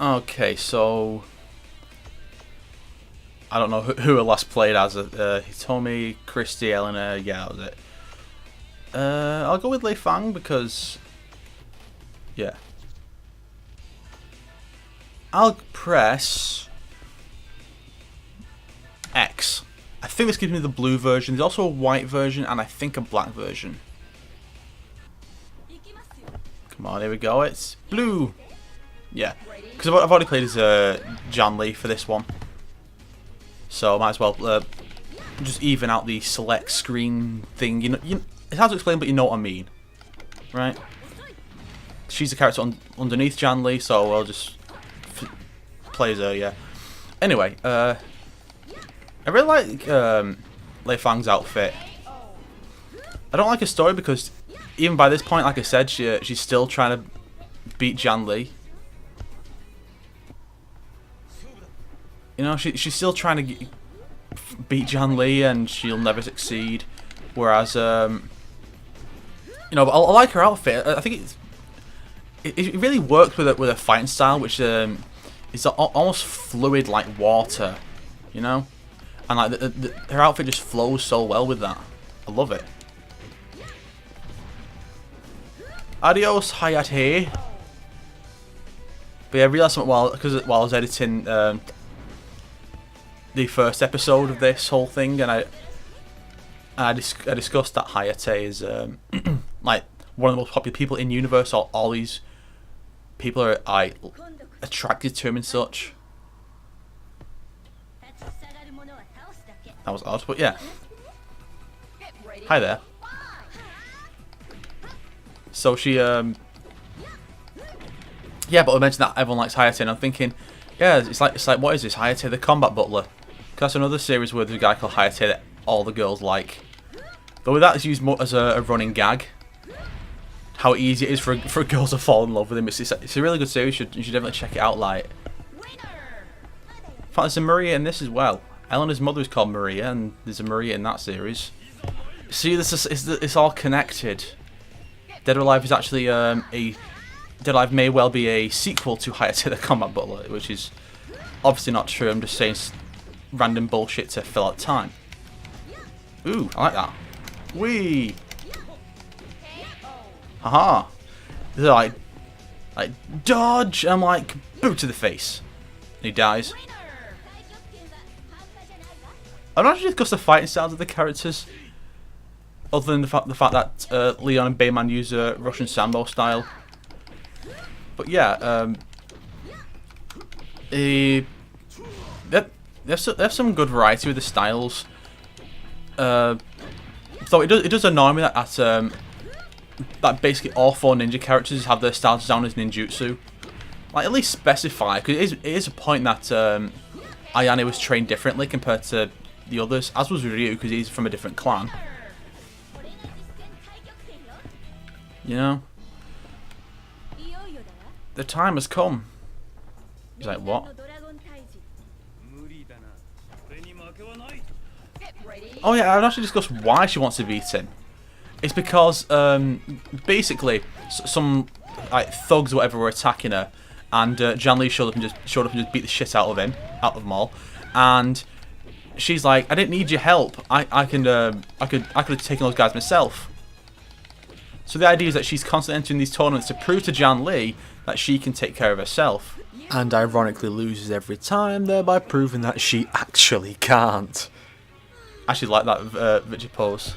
Okay, so I don't know who I last played as. Hitomi, Christy, Eleanor. Yeah, that was it. I'll go with Leifang because, yeah. I'll press X. I think this gives me the blue version. There's also a white version and I think a black version. Come on, here we go. It's blue. Yeah, because I've already played as Jan Lee for this one, so I might as well just even out the select screen thing. It's hard to explain, but you know what I mean, right? She's the character underneath Jan Lee, so I'll just play as her. Yeah. Anyway, I really like Lei Fang's outfit. I don't like her story because even by this point, like I said, she's still trying to beat Jan Lee. You know, she's still trying to beat Jan Lee, and she'll never succeed. Whereas, you know, I like her outfit. I think it really works with her fighting style, which is almost fluid like water. You know, and like her outfit just flows so well with that. I love it. Adios, Hayate. But yeah, I realised something while I was editing the first episode of this whole thing, and I discussed that Hayate is like one of the most popular people in universe. All these people are attracted to him and such. That was odd, but yeah. Hi there. So she yeah, but I mentioned that everyone likes Hayate, and I'm thinking, yeah, it's like what is this, Hayate the Combat Butler? Because that's another series where there's a guy called Hayate that all the girls like. But with that, it's used more as a running gag. How easy it is for girls to fall in love with him. It's a really good series. You should definitely check it out. Like, in fact, there's a Maria in this as well. Eleanor's mother is called Maria, and there's a Maria in that series. See, it's all connected. Dead or Alive is actually Dead or Alive may well be a sequel to Hayate the Combat Butler, which is obviously not true. I'm just saying random bullshit to fill out time. Ooh, I like that. Wee. Haha. They're like dodge. I'm like boot to the face. And he dies. I'm not actually discuss the fighting styles of the characters, other than the fact that Leon and Bayman use a Russian sambo style. But yeah, there's some good variety with the styles. So it does annoy me that basically all four ninja characters have their styles down as ninjutsu. Like, at least specify, because it is a point that Ayane was trained differently compared to the others, as was Ryu, because he's from a different clan. You know? The time has come. He's like, what? Oh yeah, I'd actually discuss why she wants to beat him. It's because, basically, some like thugs or whatever were attacking her, and Jan Lee showed up and just beat the shit out of them all, and she's like, I didn't need your help. I could have taken those guys myself. So the idea is that she's constantly entering these tournaments to prove to Jan Lee that she can take care of herself, and ironically loses every time, thereby proving that she actually can't. I actually like that Victor pose.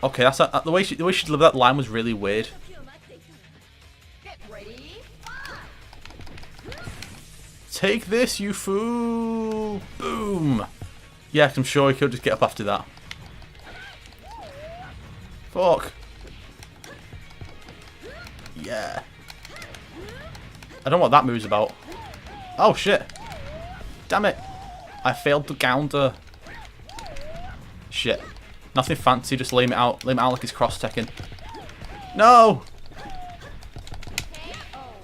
Okay, that's the way she delivered that line was really weird. Take this, you fool! Boom! Yeah, I'm sure he could just get up after that. Fuck. Yeah. I don't know what that move's about. Oh shit. Damn it. I failed to counter. Shit. Nothing fancy, just lay him out like he's cross-teching. No!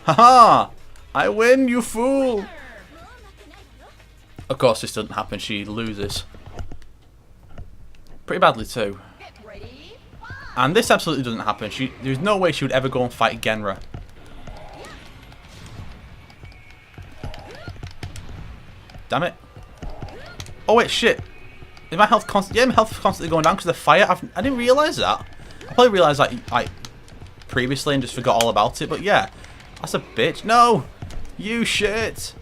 Haha! I win, you fool! Of course this doesn't happen, she loses. Pretty badly too. And this absolutely doesn't happen. There's no way she would ever go and fight Genra. Damn it. Oh wait, shit. Is my health constantly? Yeah, my health is constantly going down because of the fire. I didn't realise that. I probably realised that like previously and just forgot all about it. But yeah, that's a bitch. No, you shit.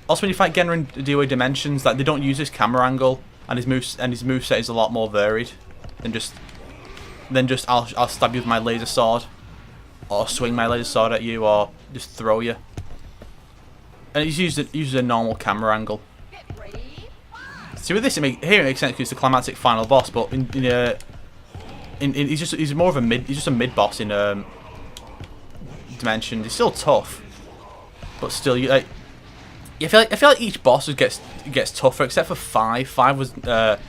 Also, when you fight Genra in DOA Dimensions, like they don't use his camera angle, and his moveset is a lot more varied than just I'll stab you with my laser sword, or swing my laser sword at you, or just throw you. And he's uses a normal camera angle. See, with this, here it makes sense because it's the climactic final boss, but he's more of a mid. He's just a mid boss in Dimension. He's still tough, but still, I feel like each boss gets tougher, except for 5. 5 was well,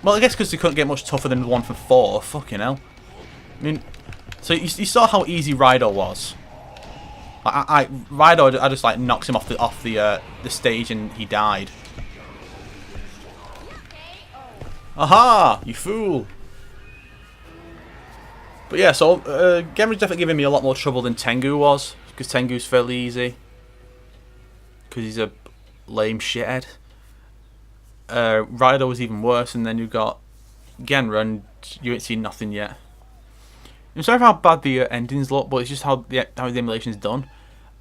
I guess because they couldn't get much tougher than the one from 4. Fucking hell. I mean, so you saw how easy Raido was. Raido, I just like knocks him off the stage and he died. Aha! You fool! But yeah, so Genra's definitely giving me a lot more trouble than Tengu was, because Tengu's fairly easy. Because he's a lame shithead. Raido was even worse, and then you've got Genra, and you ain't seen nothing yet. I'm sorry for how bad the endings look, but it's just how the emulation's done.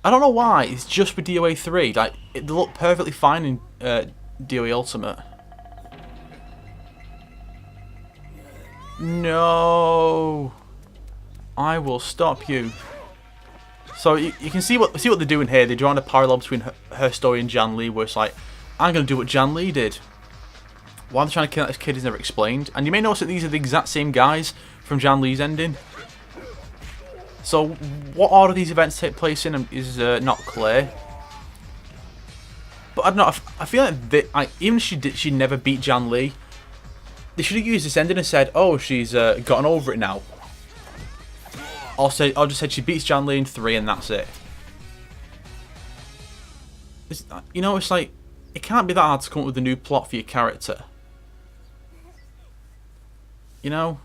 I don't know why, it's just for DOA 3. Like, they look perfectly fine in DOA Ultimate. No, I will stop you. So you can see what they're doing here. They're drawing a parallel between her story and Jan Lee, where it's like, I'm gonna do what Jan Lee did. Why they're trying to kill this kid is never explained. And you may notice that these are the exact same guys from Jan Lee's ending. So what order these events take place in is not clear. But I don't know. I feel like even if she never beat Jan Lee, they should have used this ending and said, "Oh, she's gotten over it now." Or just said she beats Jan Lee in 3 and that's it. You know, it's like it can't be that hard to come up with a new plot for your character. You know,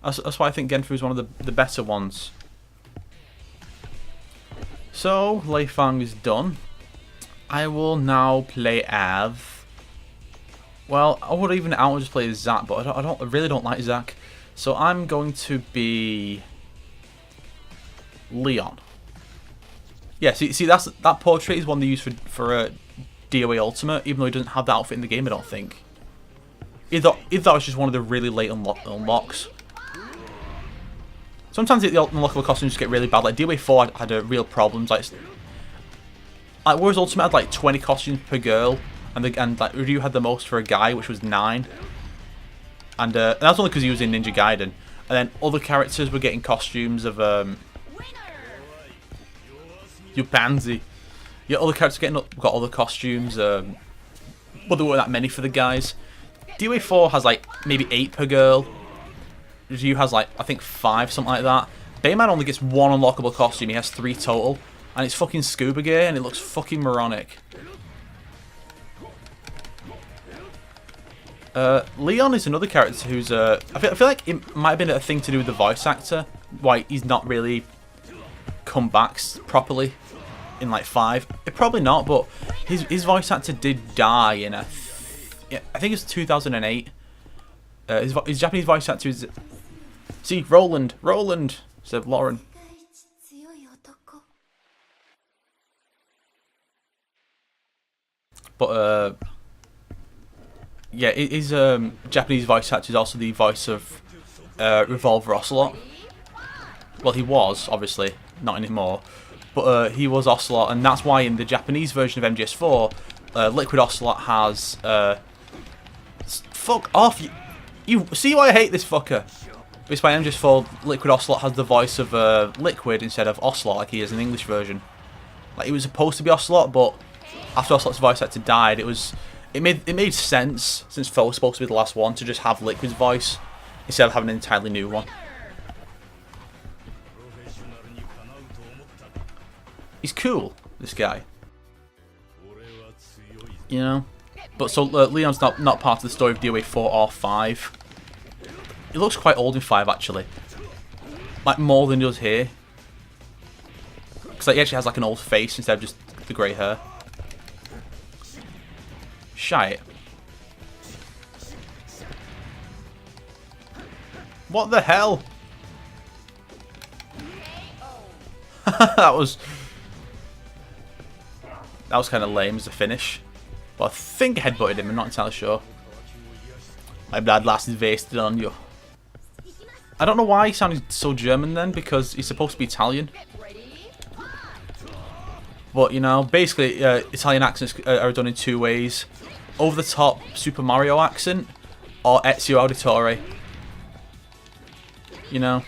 that's why I think Genfu is one of the better ones. So Leifang is done. I will now play Av. Well, I would even out and just play as Zack, but I really don't like Zack. So I'm going to be Leon. Yeah, see that portrait is one they use for DOA Ultimate, even though he doesn't have that outfit in the game, I don't think. Either that was just one of the really late unlocks. Sometimes the unlockable costumes just get really bad. Like DOA 4 had real problems. Like whereas Ultimate had like 20 costumes per girl. And like Ryu had the most for a guy, which was 9, and that's only because he was in Ninja Gaiden. And then other characters were getting costumes of Yupanzi. Yeah, other characters got other costumes. But there weren't that many for the guys. DOA 4 has like maybe 8 per girl. Ryu has like I think 5, something like that. Bayman only gets 1 unlockable costume. He has 3 total, and it's fucking scuba gear, and it looks fucking moronic. Leon is another character who's I feel like it might have been a thing to do with the voice actor, why he's not really come back properly in like 5. Probably not, but his voice actor did die in I think it's 2008. His Japanese voice actor is Roland instead of Lauren. But yeah, his Japanese voice actor is also the voice of Revolver Ocelot. Well, he was, obviously, not anymore. But he was Ocelot, and that's why in the Japanese version of MGS4, Liquid Ocelot has... fuck off! You see why I hate this fucker? It's by MGS4, Liquid Ocelot has the voice of Liquid instead of Ocelot, like he is in the English version. Like, he was supposed to be Ocelot, but after Ocelot's voice actor died, it made sense, since Foe was supposed to be the last one, to just have Liquid's voice instead of having an entirely new one. He's cool, this guy. You know? But so Leon's not part of the story of DOA 4 or 5. He looks quite old in 5 actually. Like more than he does here. Because like, he actually has like an old face instead of just the grey hair. Shite. What the hell? that was kind of lame as a finish. But I think I headbutted him, I'm not entirely sure. My blood last is wasted on you. I don't know why he sounded so German then, because he's supposed to be Italian. But, you know, basically, Italian accents are done in two ways. Over the top Super Mario accent, or Ezio Auditore. You know?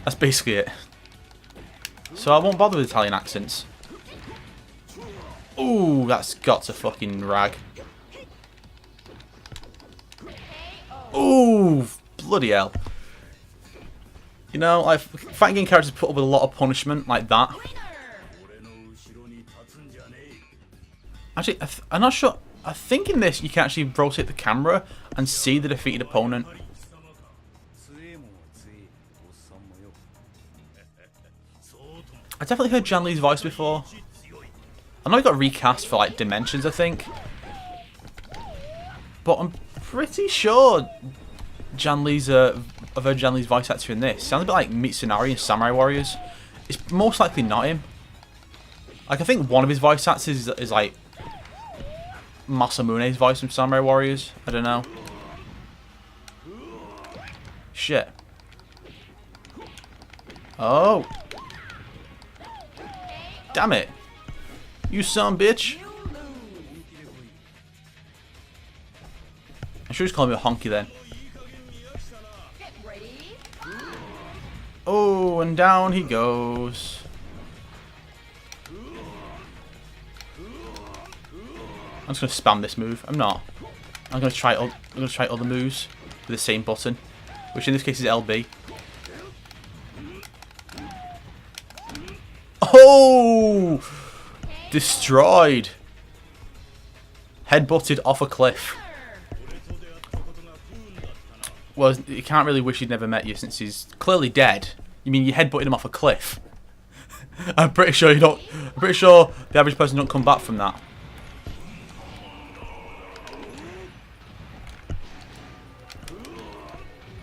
That's basically it. So I won't bother with Italian accents. Ooh, that's got to fucking rag. Ooh, bloody hell. You know, like, fighting game characters put up with a lot of punishment like that. Actually, I'm not sure. I think in this you can actually rotate the camera and see the defeated opponent. I definitely heard Jan Lee's voice before. I know he got recast for like Dimensions, I think. But I'm pretty sure Jan Lee's I've heard Jan Lee's voice actor in this. Sounds a bit like Mitsunari in Samurai Warriors. It's most likely not him. Like, I think one of his voice actors is like Masamune's voice from Samurai Warriors. I don't know. Shit. Oh. Damn it. You son bitch. I'm sure he's calling me a honky then. Oh, and down he goes. I'm just gonna spam this move. I'm not. I'm gonna try other moves with the same button, which in this case is LB. Oh! Destroyed. Headbutted off a cliff. Well, you can't really wish he'd never met you since he's clearly dead. You mean you headbutted him off a cliff? I'm pretty sure you don't. I'm pretty sure the average person don't come back from that.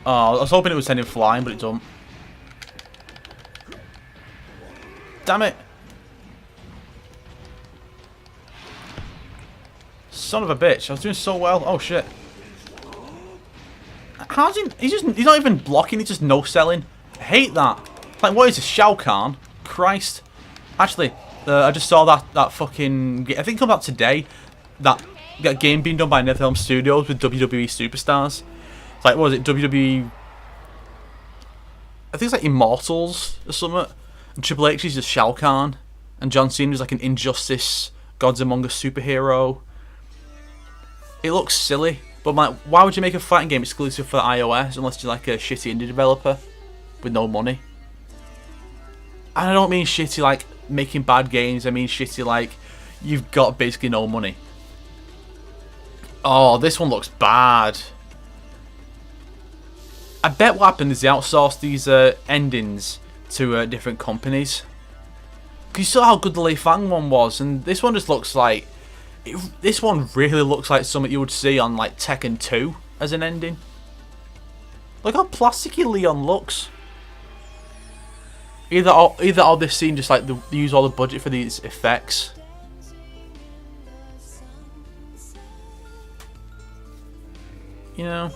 Oh, I was hoping it would send him flying, but it don't. Damn it! Son of a bitch! I was doing so well. Oh shit! How's he? He's not even blocking. He's just no selling. I hate that. Like, what is this, Shao Kahn? Christ! Actually, I just saw that fucking. I think it came out today. That game being done by NetherRealm Studios with WWE superstars. It's like, what was it? WWE. I think it's like Immortals or something. And Triple H is just Shao Kahn, and John Cena is like an Injustice, Gods Among Us superhero. It looks silly, but like, why would you make a fighting game exclusive for iOS unless you're like a shitty indie developer with no money? And I don't mean shitty like making bad games. I mean shitty like you've got basically no money. Oh, this one looks bad. I bet what happened is they outsourced these endings to different companies. Because you saw how good the Leifang one was, and this one just looks like... this one really looks like something you would see on like Tekken 2 as an ending. Look how plasticky Leon looks. Either all this scene just like they use all the budget for these effects. You know?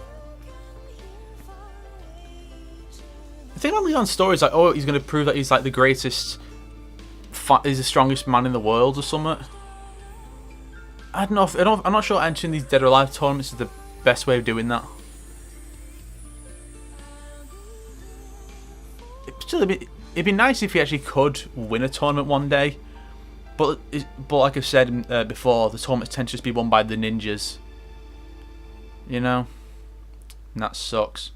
The thing about Leon's story is like, oh, he's going to prove that he's like the greatest, he's the strongest man in the world or something. I don't know. I'm not sure entering these Dead or Alive tournaments is the best way of doing that. It'd be nice if he actually could win a tournament one day, but like I said before, the tournaments tend to just be won by the ninjas. You know, and that sucks.